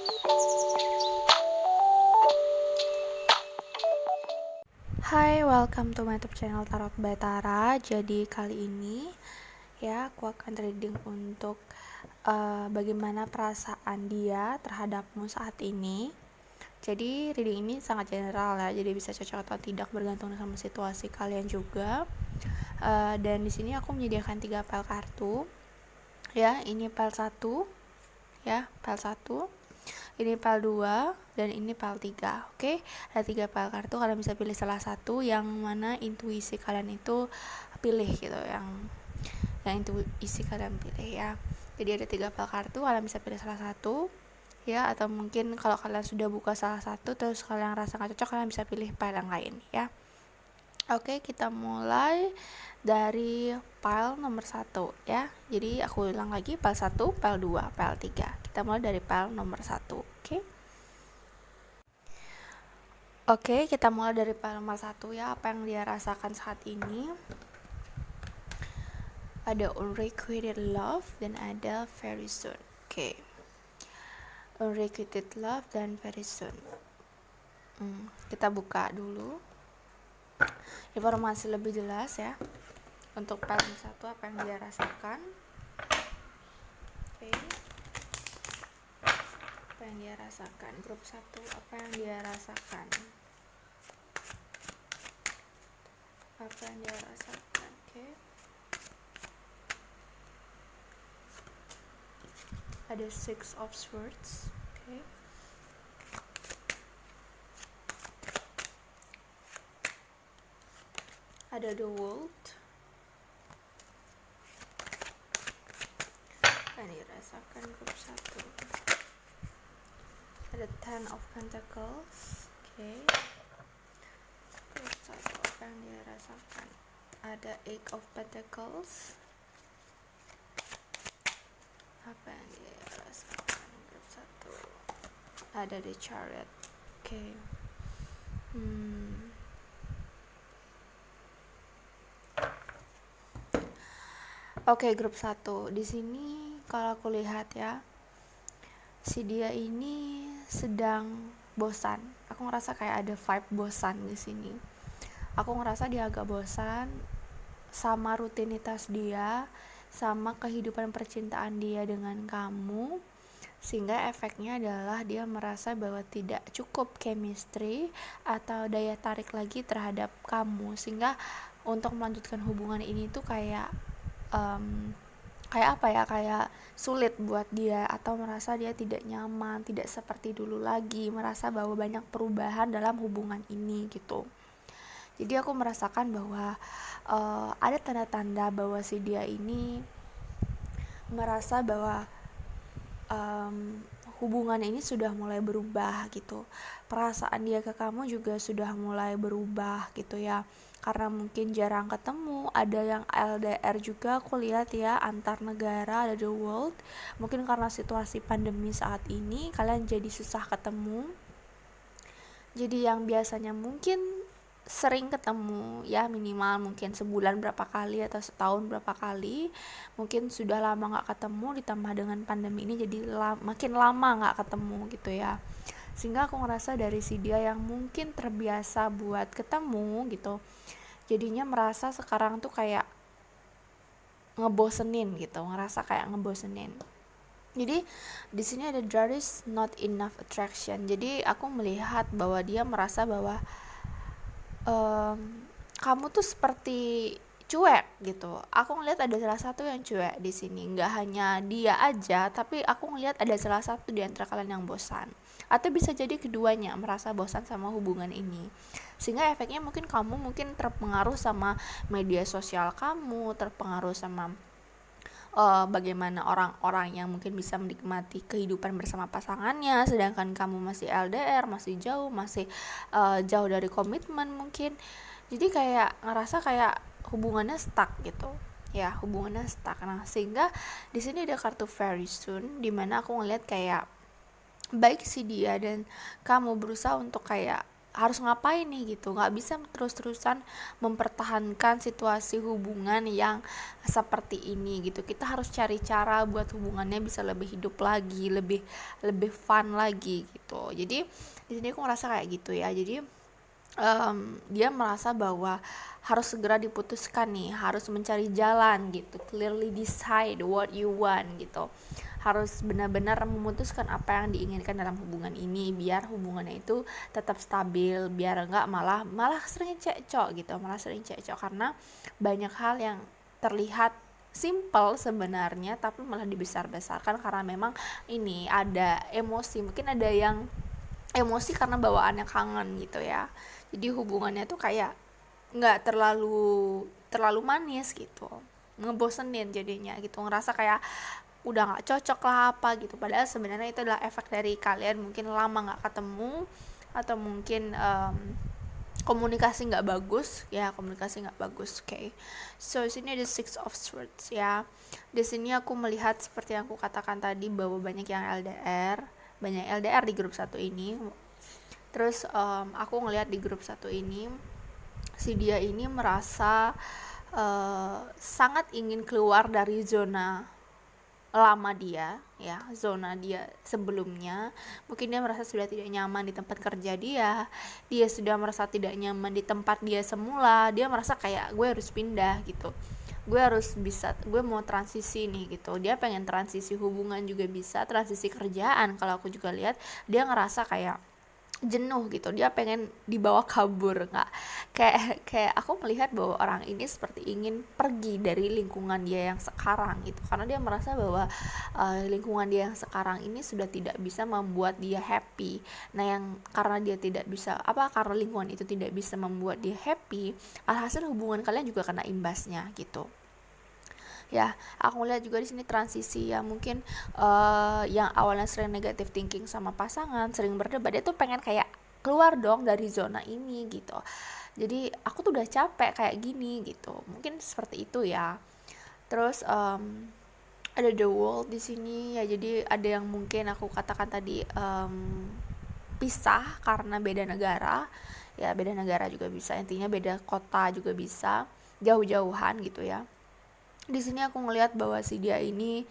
Hai, welcome to my YouTube channel Tarot by Tara. Jadi kali ini ya aku akan reading untuk bagaimana perasaan dia terhadapmu saat ini. Jadi reading ini sangat general ya, jadi bisa cocok atau tidak bergantung sama situasi kalian juga. Dan di sini aku menyediakan 3 pile kartu. Ya, ini pile 1. Ya, pile 1. Ini pile 2 dan ini pile 3. Oke, ada 3 pile kartu, kalian bisa pilih salah satu yang mana intuisi kalian itu pilih gitu, yang intuisi kalian pilih ya. Jadi ada 3 pile kartu, kalian bisa pilih salah satu ya, atau mungkin kalau kalian sudah buka salah satu terus kalian rasa gak cocok, kalian bisa pilih pile yang lain ya. Oke, kita mulai dari pile nomor 1 ya. Jadi aku ulang lagi, pile 1, pile 2, pile 3. Kita mulai dari pile nomor 1. Oke, kita mulai dari pile nomor 1 ya. Apa yang dia rasakan saat ini? Ada unrequited love dan ada very soon. Oke. Unrequited love dan very soon. Kita buka dulu informasi lebih jelas ya untuk pile 1, apa yang dia rasakan. Oke. Apa yang dia rasakan? Grup 1, apa yang dia rasakan? Apa yang dia rasakan? Oke. Ada 6 of Swords. Oke. Ada the World. Apa yang dirasakan grup 1? Ada 10 of Pentacles. Oke. Grup 1, apa yang dia rasakan? Ada 8 of Pentacles. Apa yang dia rasakan grup 1? Ada the Chariot. Oke. Oke, grup 1. Di sini kalau aku lihat ya, si dia ini sedang bosan. Aku ngerasa kayak ada vibe bosan di sini. Aku ngerasa dia agak bosan sama rutinitas dia, sama kehidupan percintaan dia dengan kamu, sehingga efeknya adalah dia merasa bahwa tidak cukup chemistry atau daya tarik lagi terhadap kamu, sehingga untuk melanjutkan hubungan ini tuh kayak kayak sulit buat dia, atau merasa dia tidak nyaman, tidak seperti dulu lagi, merasa bahwa banyak perubahan dalam hubungan ini gitu. Jadi aku merasakan bahwa ada tanda-tanda bahwa si dia ini merasa bahwa hubungan ini sudah mulai berubah gitu. Perasaan dia ke kamu juga sudah mulai berubah gitu ya. Karena mungkin jarang ketemu, ada yang LDR juga aku lihat ya, antar negara, ada the world. Mungkin karena situasi pandemi saat ini kalian jadi susah ketemu. Jadi yang biasanya mungkin sering ketemu ya, minimal mungkin sebulan berapa kali atau setahun berapa kali, mungkin sudah lama gak ketemu, ditambah dengan pandemi ini jadi makin lama gak ketemu gitu ya. Sehingga aku ngerasa dari si dia yang mungkin terbiasa buat ketemu gitu, jadinya merasa sekarang tuh kayak ngebosenin gitu, ngerasa kayak ngebosenin. Jadi di sini ada there is not enough attraction. Jadi aku melihat bahwa dia merasa bahwa kamu tuh seperti cuek gitu. Aku ngelihat ada salah satu yang cuek di sini. Nggak hanya dia aja, tapi aku ngelihat ada salah satu di antara kalian yang bosan. Atau bisa jadi keduanya merasa bosan sama hubungan ini. Sehingga efeknya mungkin kamu terpengaruh sama media sosial kamu, terpengaruh sama bagaimana orang-orang yang mungkin bisa menikmati kehidupan bersama pasangannya, sedangkan kamu masih LDR, masih jauh dari komitmen mungkin. Jadi kayak ngerasa kayak hubungannya stuck gitu ya, hubungannya stuck. Nah, sehingga di sini ada kartu very soon, dimana aku ngeliat kayak baik si dia dan kamu berusaha untuk kayak harus ngapain nih gitu. Nggak bisa terus-terusan mempertahankan situasi hubungan yang seperti ini gitu. Kita harus cari cara buat hubungannya bisa lebih hidup lagi, lebih lebih fun lagi gitu. Jadi di sini aku ngerasa kayak gitu ya. Jadi dia merasa bahwa harus segera diputuskan nih, harus mencari jalan gitu, clearly decide what you want gitu, harus benar-benar memutuskan apa yang diinginkan dalam hubungan ini biar hubungannya itu tetap stabil, biar enggak malah sering cekcok gitu, karena banyak hal yang terlihat simple sebenarnya tapi malah dibesar-besarkan karena memang ini ada emosi, mungkin ada yang emosi karena bawaannya kangen gitu ya. Jadi hubungannya tuh kayak nggak terlalu manis gitu, ngebosenin jadinya gitu, ngerasa kayak udah nggak cocok lah apa gitu. Padahal sebenarnya itu adalah efek dari kalian mungkin lama nggak ketemu atau mungkin komunikasi nggak bagus. Okay, so sini ada Six of Swords ya. Di sini aku melihat seperti yang aku katakan tadi bahwa banyak LDR di grup satu ini. Terus aku ngelihat di grup satu ini si dia ini merasa sangat ingin keluar dari zona lama dia ya, zona dia sebelumnya. Mungkin dia merasa sudah tidak nyaman di tempat kerja dia sudah merasa tidak nyaman di tempat dia semula, dia merasa kayak gue harus pindah gitu, gue mau transisi nih gitu. Dia pengen transisi hubungan juga bisa, transisi kerjaan. Kalau aku juga lihat dia ngerasa kayak jenuh gitu, dia pengen dibawa kabur. Nggak kayak aku melihat bahwa orang ini seperti ingin pergi dari lingkungan dia yang sekarang gitu, karena dia merasa bahwa lingkungan dia yang sekarang ini sudah tidak bisa membuat dia happy. Nah yang karena lingkungan itu tidak bisa membuat dia happy, alhasil hubungan kalian juga kena imbasnya gitu ya. Aku lihat juga di sini transisi ya, mungkin yang awalnya sering negative thinking sama pasangan, sering berdebat, dia tuh pengen kayak keluar dong dari zona ini gitu. Jadi aku tuh udah capek kayak gini gitu, mungkin seperti itu ya. Terus ada the world di sini ya. Jadi ada yang mungkin aku katakan tadi pisah karena beda negara ya, beda negara juga bisa, intinya beda kota juga bisa, jauh-jauhan gitu ya. Di sini aku ngelihat bahwa si dia ini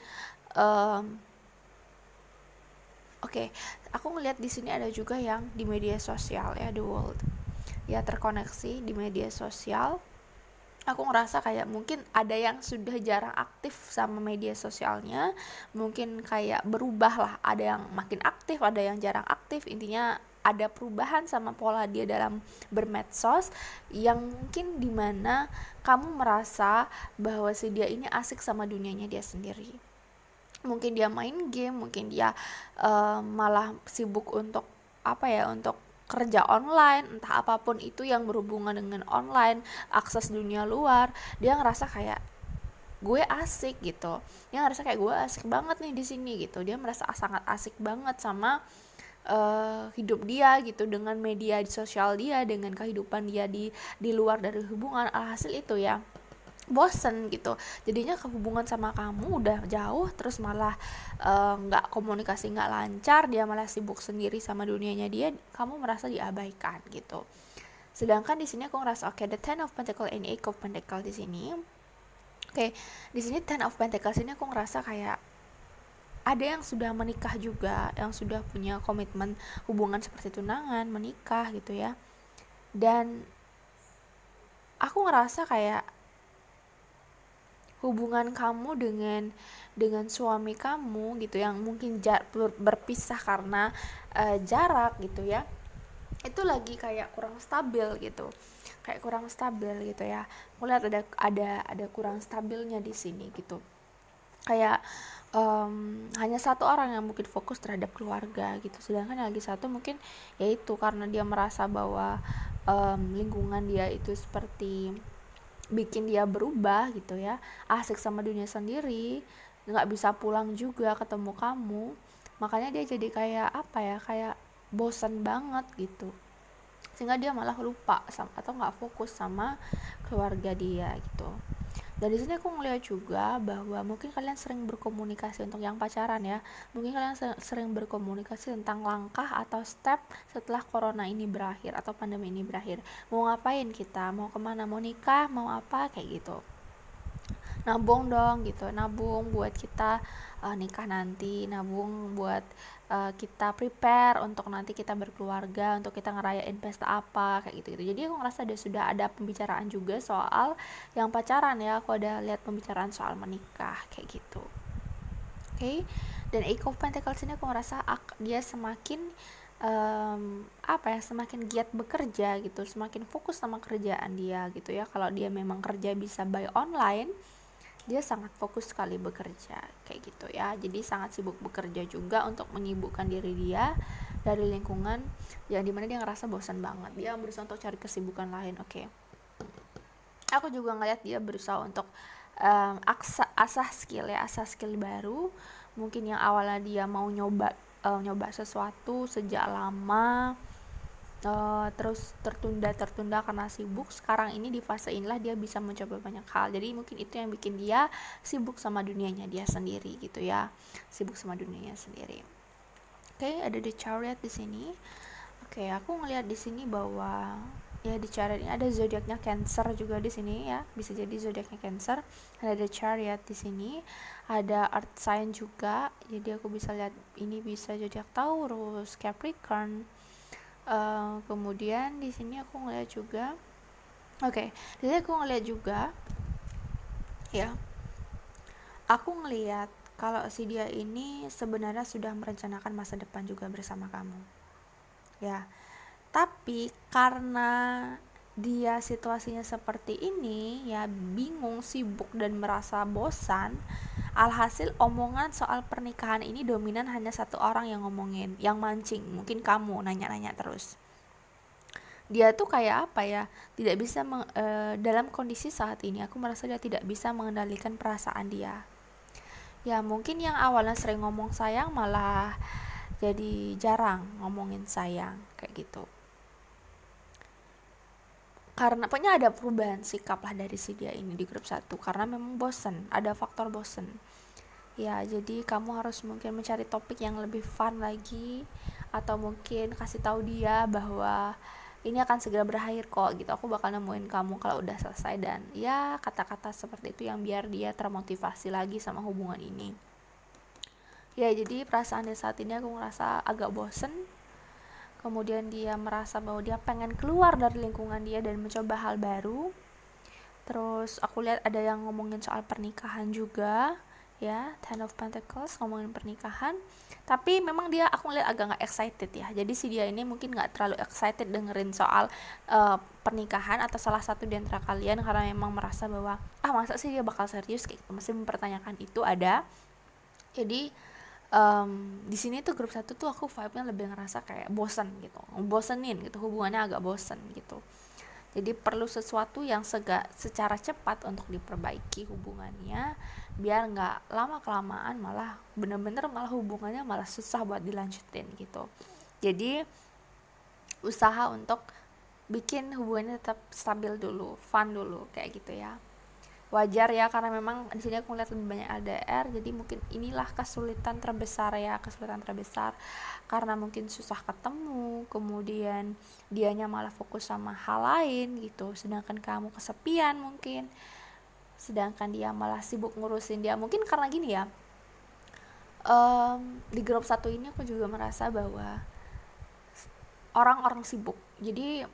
aku ngelihat di sini ada juga yang di media sosial ya, the world ya, terkoneksi di media sosial. Aku ngerasa kayak mungkin ada yang sudah jarang aktif sama media sosialnya, mungkin kayak berubah lah, ada yang makin aktif, ada yang jarang aktif. Intinya ada perubahan sama pola dia dalam bermedsos yang mungkin dimana kamu merasa bahwa si dia ini asik sama dunianya dia sendiri. Mungkin dia main game, mungkin dia malah sibuk untuk untuk kerja online, entah apapun itu yang berhubungan dengan online, akses dunia luar. Dia ngerasa kayak gue asik gitu, dia ngerasa kayak gue asik banget nih di sini gitu. Dia merasa sangat asik banget sama hidup dia gitu, dengan media di sosial dia, dengan kehidupan dia di luar dari hubungan. Alhasil itu ya bosen gitu, jadinya hubungan sama kamu udah jauh, terus malah nggak komunikasi, nggak lancar, dia malah sibuk sendiri sama dunianya dia, kamu merasa diabaikan gitu. Sedangkan di sini aku ngerasa the Ten of Pentacles and Eight of Pentacles di sini. Di sini Ten of Pentacles ini aku ngerasa kayak ada yang sudah menikah juga, yang sudah punya komitmen hubungan seperti tunangan, menikah gitu ya. Dan aku ngerasa kayak hubungan kamu dengan suami kamu gitu, yang mungkin berpisah karena jarak gitu ya, itu lagi kayak kurang stabil gitu ya. Aku lihat ada kurang stabilnya di sini gitu. Kayak hanya satu orang yang mungkin fokus terhadap keluarga gitu, sedangkan lagi satu mungkin yaitu karena dia merasa bahwa lingkungan dia itu seperti bikin dia berubah gitu ya, asik sama dunia sendiri, nggak bisa pulang juga ketemu kamu, makanya dia jadi kayak kayak bosan banget gitu, sehingga dia malah lupa atau nggak fokus sama keluarga dia gitu. Dan di sini aku ngeliat juga bahwa mungkin kalian sering berkomunikasi untuk yang pacaran ya. Mungkin kalian sering berkomunikasi tentang langkah atau step setelah corona ini berakhir atau pandemi ini berakhir. Mau ngapain kita? Mau kemana? Mau nikah? Mau apa? Kayak gitu. Nabung dong gitu, nabung buat kita nikah nanti, nabung buat kita prepare untuk nanti kita berkeluarga, untuk kita ngerayain pesta apa kayak gitu. Jadi aku ngerasa sudah ada pembicaraan juga soal yang pacaran ya, aku ada lihat pembicaraan soal menikah kayak gitu. Oke. Dan Eight of Pentacles ini aku ngerasa dia semakin semakin giat bekerja gitu, semakin fokus sama kerjaan dia gitu ya. Kalau dia memang kerja bisa by online, dia sangat fokus sekali bekerja kayak gitu ya. Jadi sangat sibuk bekerja juga untuk menyibukkan diri dia dari lingkungan yang dimana dia ngerasa bosan banget. Dia berusaha untuk cari kesibukan lain. Oke. Aku juga ngeliat dia berusaha untuk asah skill baru. Mungkin yang awalnya dia mau nyoba sesuatu sejak lama, terus tertunda karena sibuk. Sekarang ini di fase inilah dia bisa mencoba banyak hal. Jadi mungkin itu yang bikin dia sibuk sama dunianya dia sendiri gitu ya, sibuk sama dunianya sendiri. Oke, ada The Chariot di sini. Oke, aku ngelihat di sini bahwa ya di Chariot ini ada zodiaknya Cancer juga di sini ya, bisa jadi zodiaknya Cancer. Ada The Chariot di sini, ada Earth sign juga. Jadi aku bisa lihat ini bisa zodiak Taurus, Capricorn. Kemudian di sini aku ngeliat juga, di sini aku ngeliat juga, ya, aku ngeliat kalau si dia ini sebenarnya sudah merencanakan masa depan juga bersama kamu, ya. Tapi karena dia situasinya seperti ini, ya bingung, sibuk dan merasa bosan. Alhasil omongan soal pernikahan ini dominan hanya satu orang yang ngomongin, yang mancing, mungkin kamu nanya-nanya terus. Dia tuh kayak apa ya, tidak bisa dalam kondisi saat ini aku merasa dia tidak bisa mengendalikan perasaan dia. Ya mungkin yang awalnya sering ngomong sayang malah jadi jarang ngomongin sayang kayak gitu. Karena pokoknya ada perubahan sikap lah dari si dia ini di grup 1 karena memang bosen, ada faktor bosen. Ya, jadi kamu harus mungkin mencari topik yang lebih fun lagi, atau mungkin kasih tahu dia bahwa ini akan segera berakhir kok gitu. Aku bakal nemuin kamu kalau udah selesai, dan ya kata-kata seperti itu yang biar dia termotivasi lagi sama hubungan ini. Ya, jadi perasaan dia saat ini aku ngerasa agak bosen. Kemudian dia merasa bahwa dia pengen keluar dari lingkungan dia dan mencoba hal baru. Terus aku lihat ada yang ngomongin soal pernikahan juga, ya, Ten of Pentacles ngomongin pernikahan. Tapi memang dia, aku ngeliat agak nggak excited ya. Jadi si dia ini mungkin nggak terlalu excited dengerin soal pernikahan atau salah satu di antara kalian, karena memang merasa bahwa masa sih dia bakal serius kayak gitu, masih mempertanyakan itu ada. Jadi di sini tuh grup 1 tuh aku vibe-nya lebih ngerasa kayak bosen gitu, bosenin gitu, hubungannya agak bosen gitu. Jadi perlu sesuatu yang secara cepat untuk diperbaiki hubungannya, biar nggak lama kelamaan malah bener-bener malah hubungannya malah susah buat dilanjutin gitu. Jadi usaha untuk bikin hubungannya tetap stabil dulu, fun dulu kayak gitu ya. Wajar ya, karena memang di sini aku ngeliat lebih banyak LDR, jadi mungkin inilah kesulitan terbesar karena mungkin susah ketemu, kemudian dianya malah fokus sama hal lain gitu, sedangkan kamu kesepian mungkin, sedangkan dia malah sibuk ngurusin dia. Mungkin karena gini ya, di grup 1 ini aku juga merasa bahwa orang-orang sibuk, jadi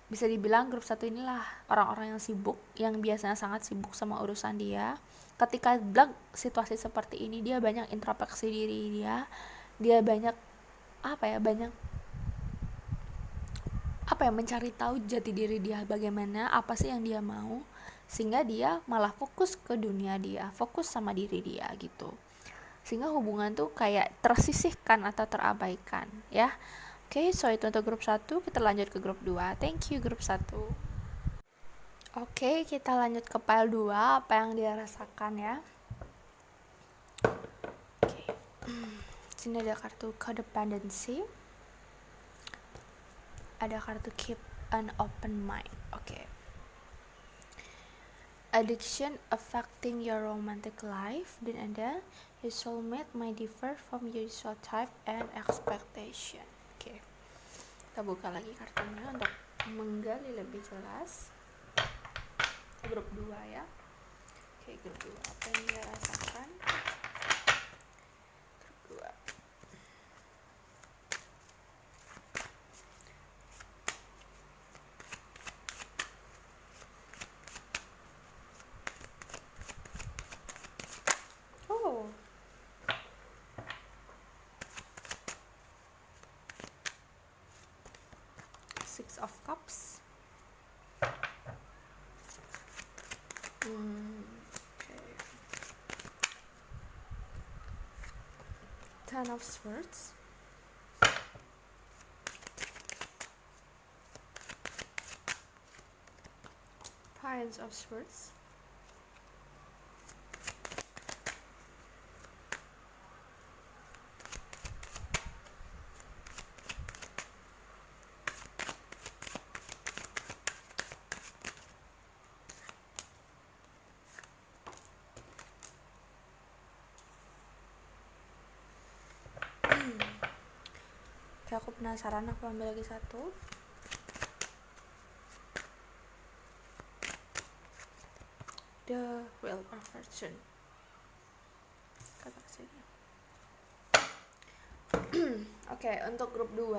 bisa dibilang grup 1 inilah orang-orang yang sibuk, yang biasanya sangat sibuk sama urusan dia. Ketika situasi seperti ini, dia banyak introspeksi diri dia banyak mencari tahu jati diri dia, bagaimana, apa sih yang dia mau, sehingga dia malah fokus ke dunia dia, fokus sama diri dia gitu, sehingga hubungan tuh kayak tersisihkan atau terabaikan ya. Oke, so itu untuk grup 1. Kita lanjut ke grup 2. Thank you grup 1. Oke, kita lanjut ke pile 2, apa yang dia rasakan ya. Oke. Sini ada kartu codependency. Ada kartu keep an open mind. Oke. addiction affecting your romantic life. Dan ada your soulmate may differ from your usual type and expectation. Oke, kita buka lagi kartunya untuk menggali lebih jelas. Grup 2 ya. Oke, grup 2 apa yang dia rasakan? Grup 2. Oh, Six of Cups. Okay. Ten of Swords. Prince of Swords. Oke, aku penasaran, aku ambil lagi satu. The Wheel of Fortune. Kata sini. Oke, untuk grup 2.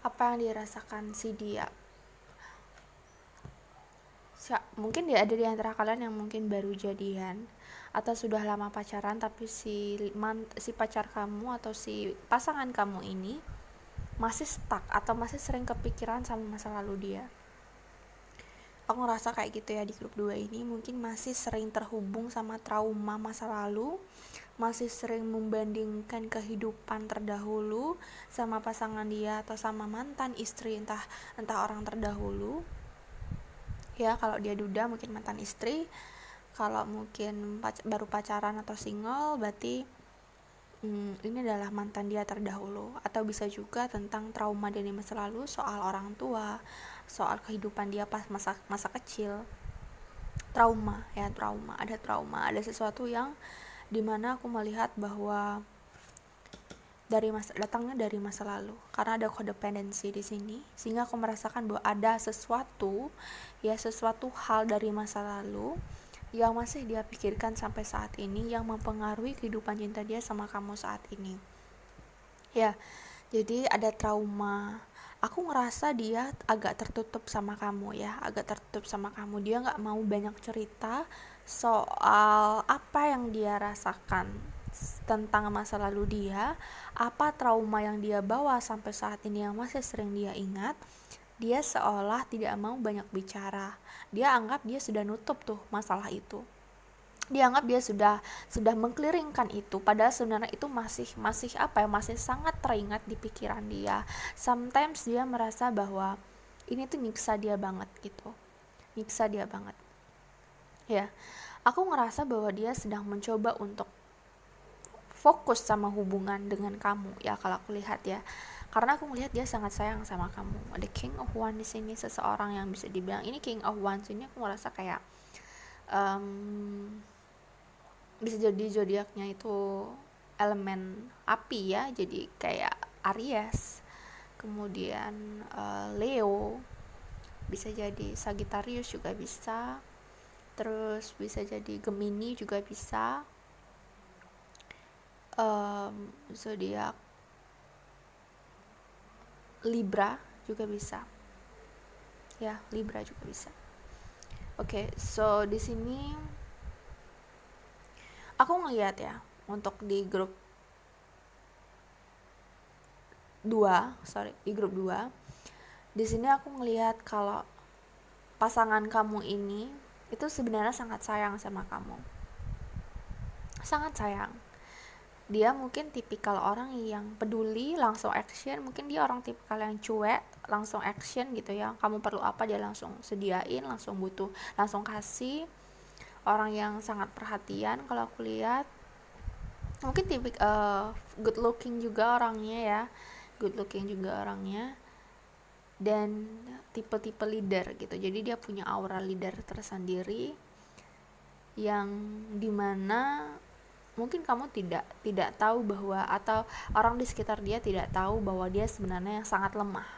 Apa yang dirasakan si dia? Mungkin dia ada di antara kalian yang mungkin baru jadian atau sudah lama pacaran, tapi si pacar kamu atau si pasangan kamu ini masih stuck atau masih sering kepikiran sama masa lalu dia. Aku ngerasa kayak gitu ya, di grup 2 ini mungkin masih sering terhubung sama trauma masa lalu, masih sering membandingkan kehidupan terdahulu sama pasangan dia atau sama mantan istri, entah orang terdahulu ya. Kalau dia duda mungkin mantan istri, kalau mungkin baru pacaran atau single berarti ini adalah mantan dia terdahulu. Atau bisa juga tentang trauma dari masa lalu, soal orang tua, soal kehidupan dia pas masa kecil. Ada sesuatu yang dimana aku melihat bahwa datangnya dari masa lalu, karena ada codependency di sini, sehingga aku merasakan bahwa ada sesuatu hal dari masa lalu yang masih dia pikirkan sampai saat ini, yang mempengaruhi kehidupan cinta dia sama kamu saat ini ya. Jadi ada trauma. Aku ngerasa dia agak tertutup sama kamu ya, dia nggak mau banyak cerita soal apa yang dia rasakan tentang masa lalu dia, apa trauma yang dia bawa sampai saat ini yang masih sering dia ingat. Dia seolah tidak mau banyak bicara. Dia anggap dia sudah nutup tuh masalah itu. Dia anggap dia sudah mengkliringkan itu, padahal sebenarnya itu masih sangat teringat di pikiran dia. Sometimes dia merasa bahwa ini tuh nyiksa dia banget ya. Aku ngerasa bahwa dia sedang mencoba untuk fokus sama hubungan dengan kamu ya, kalau aku lihat ya, karena aku melihat dia sangat sayang sama kamu. Ada King of Wands di sini, seseorang yang bisa dibilang ini King of Wands ini, aku ngerasa kayak bisa jadi zodiaknya itu elemen api ya, jadi kayak Aries, kemudian Leo, bisa jadi Sagittarius juga bisa, terus bisa jadi Gemini juga bisa, zodiak Libra juga bisa ya, Oke, so di sini aku ngelihat ya, untuk di grup 2, di sini aku ngelihat kalau pasangan kamu ini itu sebenarnya sangat sayang sama kamu, sangat sayang. Dia mungkin tipikal orang yang peduli, langsung action. Mungkin dia orang tipikal yang cuek, langsung action gitu ya. Kamu perlu apa dia langsung sediain, langsung butuh, langsung kasih. Orang yang sangat perhatian kalau aku lihat. Mungkin good looking juga orangnya ya. dan tipe-tipe leader gitu. Jadi dia punya aura leader tersendiri yang dimana mungkin kamu tidak tahu bahwa, atau orang di sekitar dia tidak tahu bahwa dia sebenarnya yang sangat lemah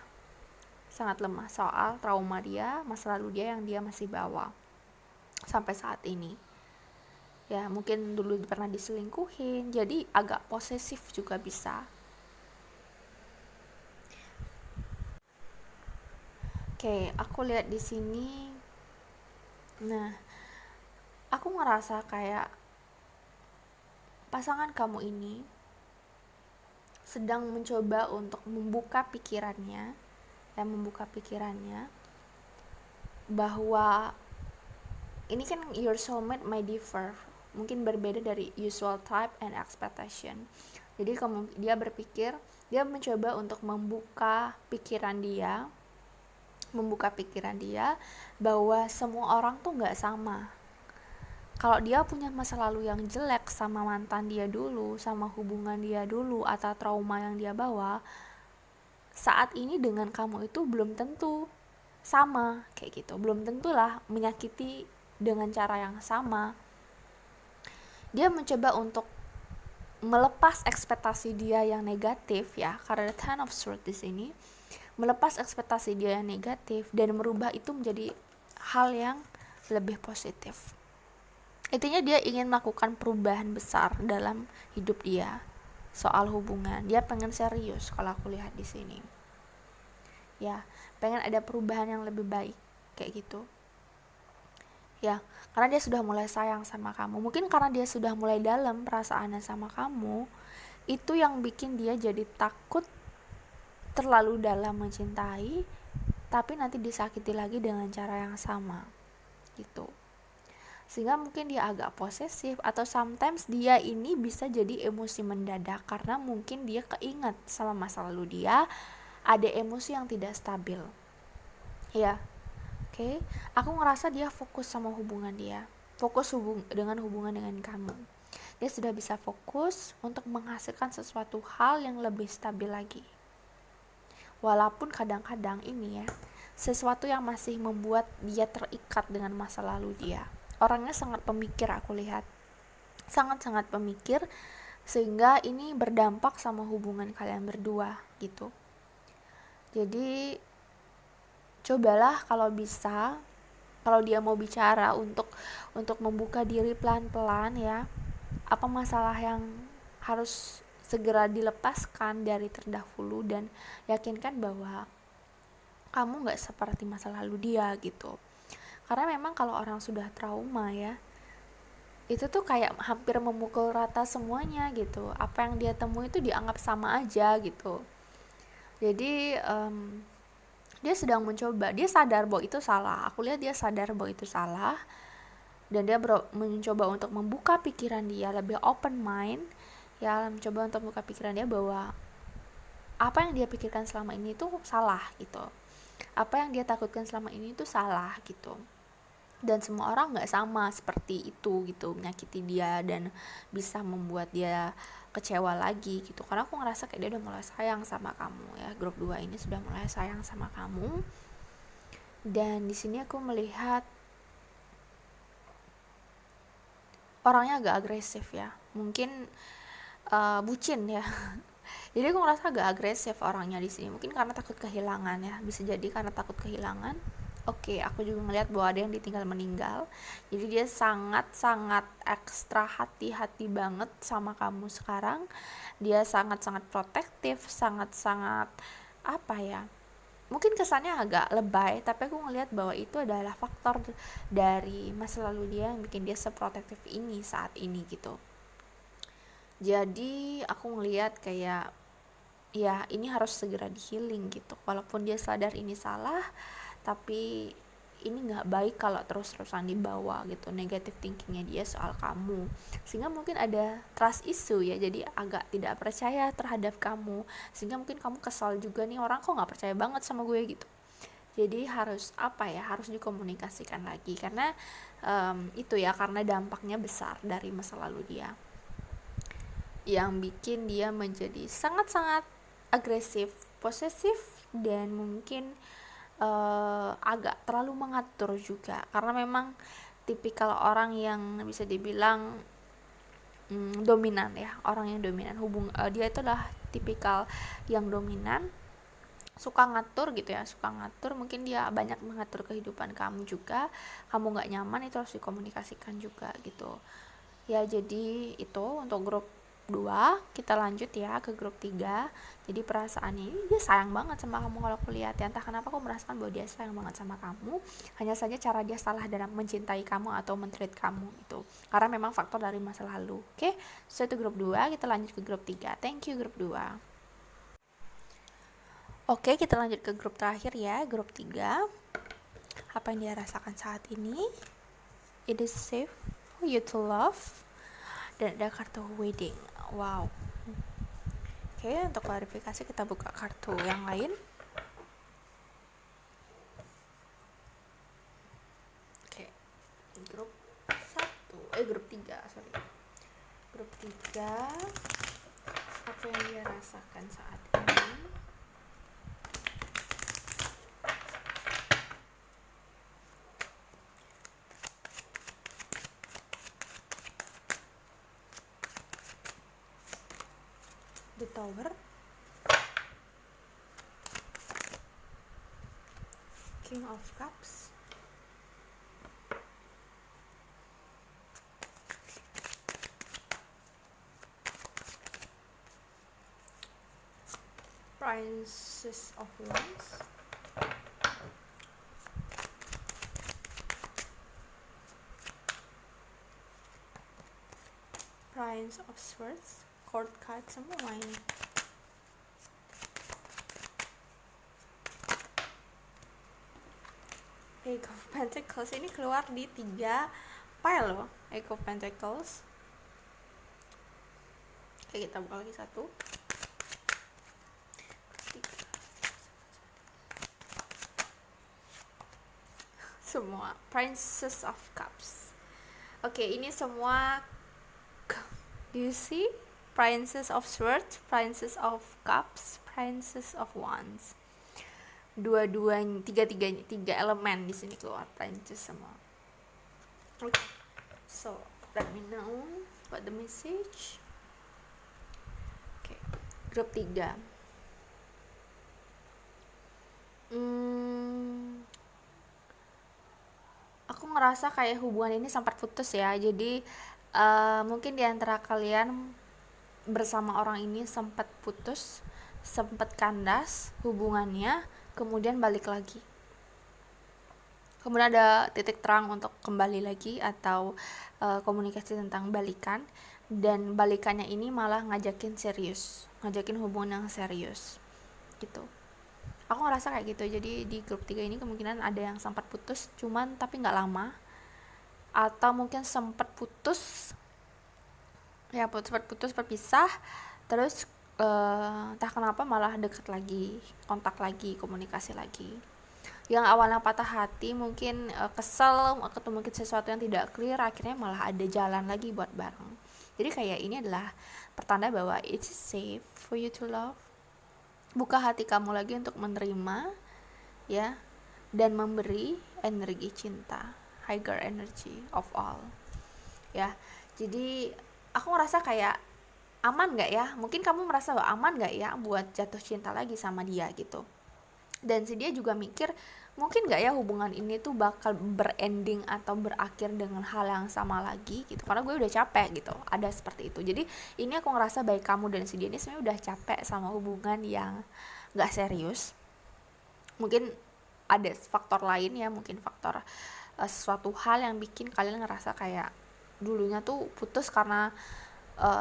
soal trauma dia, masa lalu dia yang dia masih bawa sampai saat ini. Ya mungkin dulu pernah diselingkuhin, jadi agak posesif juga bisa. Oke, aku lihat di sini. Nah, aku ngerasa kayak pasangan kamu ini sedang mencoba untuk membuka pikirannya bahwa ini kan your soulmate may differ, mungkin berbeda dari usual type and expectation. Jadi dia mencoba untuk membuka pikiran dia bahwa semua orang tuh nggak sama. Kalau dia punya masa lalu yang jelek sama mantan dia dulu, sama hubungan dia dulu, atau trauma yang dia bawa, saat ini dengan kamu itu belum tentu sama kayak gitu, belum tentulah menyakiti dengan cara yang sama. Dia mencoba untuk melepas ekspektasi dia yang negatif ya, karena Ten of Swords di sini, melepas ekspektasi dia yang negatif dan merubah itu menjadi hal yang lebih positif. Intinya dia ingin melakukan perubahan besar dalam hidup dia soal hubungan. Dia pengen serius kalau aku lihat di sini. Ya, pengen ada perubahan yang lebih baik kayak gitu. Ya, karena dia sudah mulai sayang sama kamu. Mungkin karena dia sudah mulai dalam perasaannya sama kamu, itu yang bikin dia jadi takut terlalu dalam mencintai, tapi nanti disakiti lagi dengan cara yang sama gitu. Sehingga mungkin dia agak posesif, atau sometimes dia ini bisa jadi emosi mendadak karena mungkin dia keinget sama masa lalu dia, ada emosi yang tidak stabil. Ya, oke. Aku ngerasa dia fokus sama hubungan dia, dengan hubungan dengan kamu. Dia sudah bisa fokus untuk menghasilkan sesuatu hal yang lebih stabil lagi. Walaupun kadang-kadang ini ya, sesuatu yang masih membuat dia terikat dengan masa lalu dia. Orangnya sangat pemikir, aku lihat sangat-sangat pemikir, sehingga ini berdampak sama hubungan kalian berdua gitu. Jadi cobalah kalau bisa, kalau dia mau bicara untuk membuka diri pelan-pelan ya, apa masalah yang harus segera dilepaskan dari terdahulu, dan yakinkan bahwa kamu gak seperti masa lalu dia gitu. Karena memang kalau orang sudah trauma ya, itu tuh kayak hampir memukul rata semuanya gitu. Apa yang dia temui itu dianggap sama aja gitu. Jadi dia sedang mencoba, dia sadar bahwa itu salah. Aku lihat dia sadar bahwa itu salah, dan dia mencoba untuk membuka pikiran dia, lebih open mind ya, mencoba untuk membuka pikiran dia bahwa apa yang dia pikirkan selama ini itu salah gitu. Apa yang dia takutkan selama ini itu salah gitu. Dan semua orang gak sama seperti itu gitu, menyakiti dia dan bisa membuat dia kecewa lagi gitu. Karena aku ngerasa kayak dia udah mulai sayang sama kamu ya, grup 2 ini sudah mulai sayang sama kamu. Dan di sini aku melihat orangnya agak agresif ya, mungkin bucin ya. Jadi aku ngerasa agak agresif orangnya di sini, mungkin karena takut kehilangan ya, bisa jadi karena takut kehilangan. Oke, aku juga ngeliat bahwa ada yang ditinggal meninggal. Jadi dia sangat-sangat ekstra hati-hati banget sama kamu sekarang. Dia sangat-sangat protektif, sangat-sangat apa ya, mungkin kesannya agak lebay, tapi aku ngeliat bahwa itu adalah faktor dari masa lalu dia yang bikin dia seprotektif ini saat ini gitu. Jadi aku ngeliat kayak ya ini harus segera di healing gitu. Walaupun dia sadar ini salah, tapi ini gak baik kalau terus-terusan dibawa gitu, negative thinkingnya dia soal kamu, sehingga mungkin ada trust issue ya, jadi agak tidak percaya terhadap kamu, sehingga mungkin kamu kesal juga, nih orang kok gak percaya banget sama gue gitu. Jadi harus harus dikomunikasikan lagi, karena itu ya, karena dampaknya besar dari masa lalu dia yang bikin dia menjadi sangat-sangat agresif, posesif dan mungkin agak terlalu mengatur juga, karena memang tipikal orang yang bisa dibilang dominan ya, orang yang dominan. Dia itu adalah tipikal yang dominan, suka ngatur gitu ya, suka ngatur. Mungkin dia banyak mengatur kehidupan kamu juga, kamu nggak nyaman, itu harus dikomunikasikan juga gitu ya. Jadi itu untuk grup 2. Kita lanjut ya ke grup 3. Jadi perasaannya dia sayang banget sama kamu. Kalau aku lihat ya, entah kenapa aku merasakan bahwa dia sayang banget sama kamu, hanya saja cara dia salah dalam mencintai kamu atau men-treat kamu itu, karena memang faktor dari masa lalu. Oke, so itu grup 2. Kita lanjut ke grup 3. Thank you grup 2. Oke, kita lanjut ke grup terakhir ya, grup 3. Apa yang dia rasakan saat ini? It is safe for you to love. Dan ada kartu wedding. Wow. Oke, untuk klarifikasi kita buka kartu yang lain. Oke, grup 1, grup 3, sorry. Grup 3, apa yang dia rasakan saat ini? The Tower, King of Cups, Princess of Wands, Prince of Swords. Court card semua ini. Eight of Pentacles ini keluar di 3 pile loh. Eight of Pentacles. Oke, kita buka lagi 1. Semua Princess of Cups. Oke, ini semua, do you see? Princess of Swords, Princess of Cups, Princess of Wands. Tiga elemen di sini keluar, Princess semua. Okay, so let me know what the message. Okay, grup 3. Aku ngerasa kayak hubungan ini sempat putus ya. Jadi mungkin di antara kalian bersama orang ini sempat putus, sempat kandas hubungannya, kemudian balik lagi. Kemudian ada titik terang untuk kembali lagi atau komunikasi tentang balikan, dan balikannya ini malah ngajakin serius, ngajakin hubungan yang serius gitu. Aku ngerasa kayak gitu. Jadi di grup 3 ini kemungkinan ada yang sempat putus, cuman tapi nggak lama, atau mungkin sempat putus ya, sempat putus, berpisah, terus entah kenapa malah deket lagi, kontak lagi, komunikasi lagi. Yang awalnya patah hati, mungkin kesel atau mungkin sesuatu yang tidak clear, akhirnya malah ada jalan lagi buat bareng. Jadi kayak ini adalah pertanda bahwa it's safe for you to love. Buka hati kamu lagi untuk menerima ya, dan memberi energi cinta, higher energy of all ya. Jadi aku ngerasa kayak aman gak ya, mungkin kamu merasa bahwa aman gak ya buat jatuh cinta lagi sama dia gitu. Dan si dia juga mikir, mungkin gak ya hubungan ini tuh bakal berending atau berakhir dengan hal yang sama lagi gitu, karena gue udah capek gitu, ada seperti itu. Jadi ini aku ngerasa baik kamu dan si dia ini sebenarnya udah capek sama hubungan yang gak serius. Mungkin ada faktor lain ya, mungkin faktor sesuatu hal yang bikin kalian ngerasa kayak dulunya tuh putus karena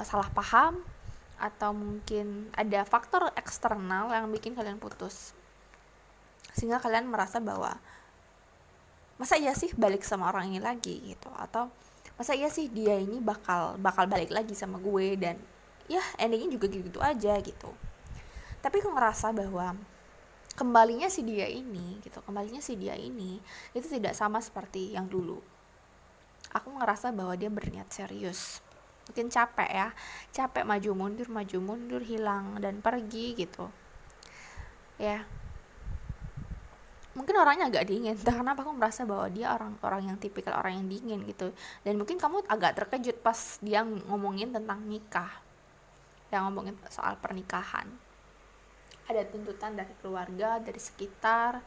salah paham, atau mungkin ada faktor eksternal yang bikin kalian putus, sehingga kalian merasa bahwa masa iya sih balik sama orang ini lagi gitu, atau masa iya sih dia ini bakal balik lagi sama gue, dan ya endingnya juga gitu aja gitu. Tapi aku ngerasa bahwa kembalinya si dia ini itu tidak sama seperti yang dulu. Aku ngerasa bahwa dia berniat serius. Mungkin capek maju mundur, hilang dan pergi gitu ya. mungkin orangnya agak dingin, entah kenapa aku merasa bahwa dia orang yang tipikal orang yang dingin gitu. Dan mungkin kamu agak terkejut pas dia ngomongin tentang nikah, yang ngomongin soal pernikahan. Ada tuntutan dari keluarga, dari sekitar.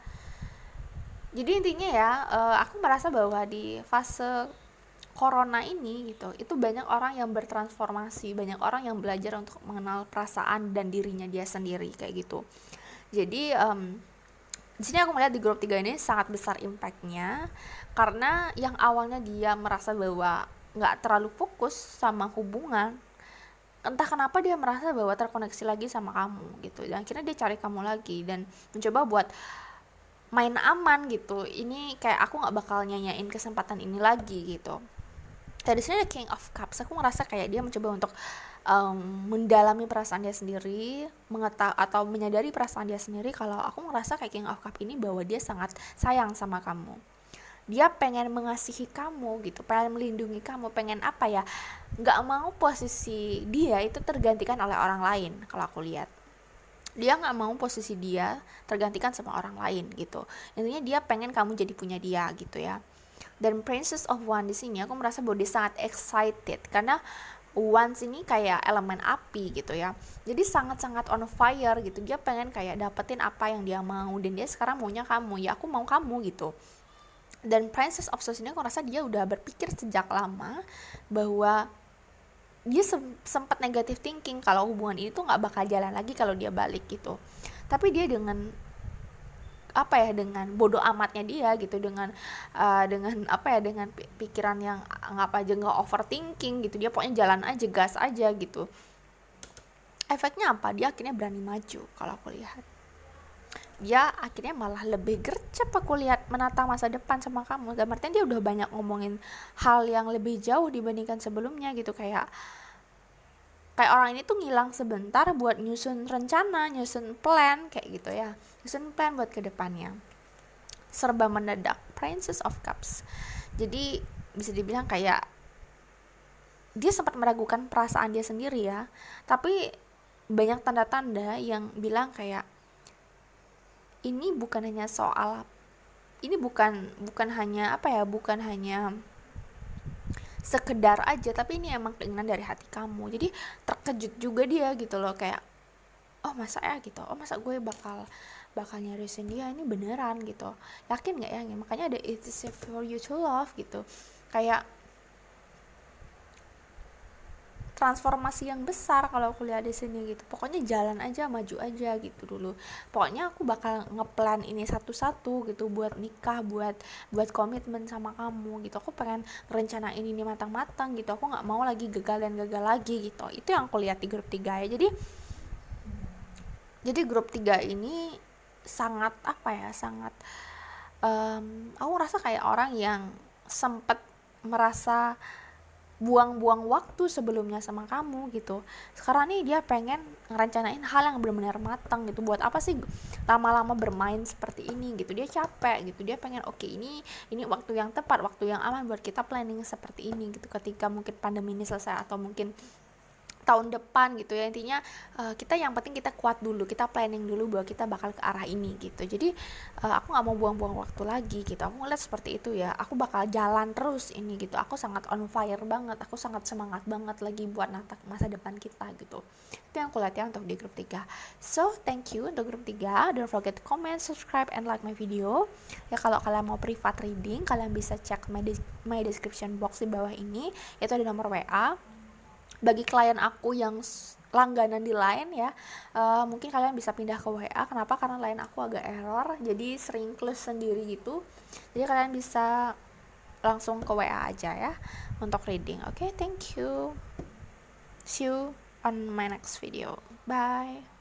Jadi intinya ya, aku merasa bahwa di fase corona ini gitu, itu banyak orang yang bertransformasi, banyak orang yang belajar untuk mengenal perasaan dan dirinya dia sendiri kayak gitu. Jadi di sini aku melihat di grup 3 ini sangat besar impactnya, karena yang awalnya dia merasa bahwa nggak terlalu fokus sama hubungan, entah kenapa dia merasa bahwa terkoneksi lagi sama kamu gitu, dan akhirnya dia cari kamu lagi dan mencoba buat main aman gitu. Ini kayak aku nggak bakal nyanyain kesempatan ini lagi gitu. Dari sini ada King of Cups, aku ngerasa kayak dia mencoba untuk mendalami perasaan dia sendiri, atau menyadari perasaan dia sendiri. Kalau aku ngerasa kayak King of Cup ini bahwa dia sangat sayang sama kamu, dia pengen mengasihi kamu gitu, pengen melindungi kamu, pengen apa ya, nggak mau posisi dia itu tergantikan oleh orang lain. Kalau aku lihat, dia nggak mau posisi dia tergantikan sama orang lain gitu. Intinya dia pengen kamu jadi punya dia gitu ya. Dan Princess of Wands di sini aku merasa bahwa dia sangat excited, karena Wands ini kayak elemen api gitu ya, jadi sangat-sangat on fire gitu. Dia pengen kayak dapetin apa yang dia mau, dan dia sekarang maunya kamu, ya aku mau kamu gitu. Dan Princess of Swords ini aku rasa dia udah berpikir sejak lama bahwa dia sempat negative thinking kalau hubungan ini tuh nggak bakal jalan lagi kalau dia balik gitu. Tapi dia dengan dengan bodoh amatnya dia gitu, dengan dengan pikiran yang nggak overthinking gitu, dia pokoknya jalan aja, gas aja gitu. Efeknya apa? Dia akhirnya berani maju. Kalau aku lihat, dia akhirnya malah lebih gercep aku lihat menata masa depan sama kamu. Artinya dia udah banyak ngomongin hal yang lebih jauh dibandingkan sebelumnya gitu. Kayak orang ini tuh ngilang sebentar buat nyusun rencana, nyusun plan kayak gitu ya, nyusun plan buat kedepannya. Serba mendadak. Princess of Cups, jadi bisa dibilang kayak dia sempat meragukan perasaan dia sendiri ya, tapi banyak tanda-tanda yang bilang kayak ini bukan hanya soal, ini bukan hanya bukan hanya sekedar aja, tapi ini emang keinginan dari hati kamu. Jadi terkejut juga dia gitu loh, kayak oh masa ya gitu, oh masa gue bakal nyarisin dia, ini beneran gitu, yakin nggak ya? Makanya ada it is safe for you to love gitu, kayak transformasi yang besar kalau aku lihat di sini gitu. Pokoknya jalan aja, maju aja gitu dulu. Pokoknya aku bakal ngeplan ini satu-satu gitu, buat nikah, buat komitmen sama kamu gitu. Aku pengen rencanain ini matang-matang gitu. Aku nggak mau lagi gagal lagi gitu. Itu yang aku lihat di grup 3 ya. Jadi grup 3 ini sangat sangat aku rasa kayak orang yang sempet merasa buang-buang waktu sebelumnya sama kamu gitu. Sekarang nih dia pengen ngerencanain hal yang benar-benar matang gitu. Buat apa sih lama-lama bermain seperti ini gitu. Dia capek gitu. Dia pengen ini waktu yang tepat, waktu yang aman buat kita planning seperti ini gitu. Ketika mungkin pandemi ini selesai atau mungkin tahun depan gitu ya. Intinya kita yang penting kita kuat dulu, kita planning dulu bahwa kita bakal ke arah ini gitu. Jadi aku nggak mau buang-buang waktu lagi gitu. Aku ngeliat seperti itu ya, aku bakal jalan terus ini gitu. Aku sangat on fire banget, aku sangat semangat banget lagi buat nata masa depan kita gitu. Itu yang aku lihat ya untuk di grup 3. So thank you untuk grup 3. Don't forget to comment, subscribe, and like my video ya. Kalau kalian mau private reading, kalian bisa cek my description box di bawah ini, yaitu ada nomor WA. Bagi klien aku yang langganan di Line ya, mungkin kalian bisa pindah ke WA. Kenapa? Karena Line aku agak error, jadi sering close sendiri gitu. Jadi kalian bisa langsung ke WA aja ya untuk reading. Oke, thank you. See you on my next video. Bye.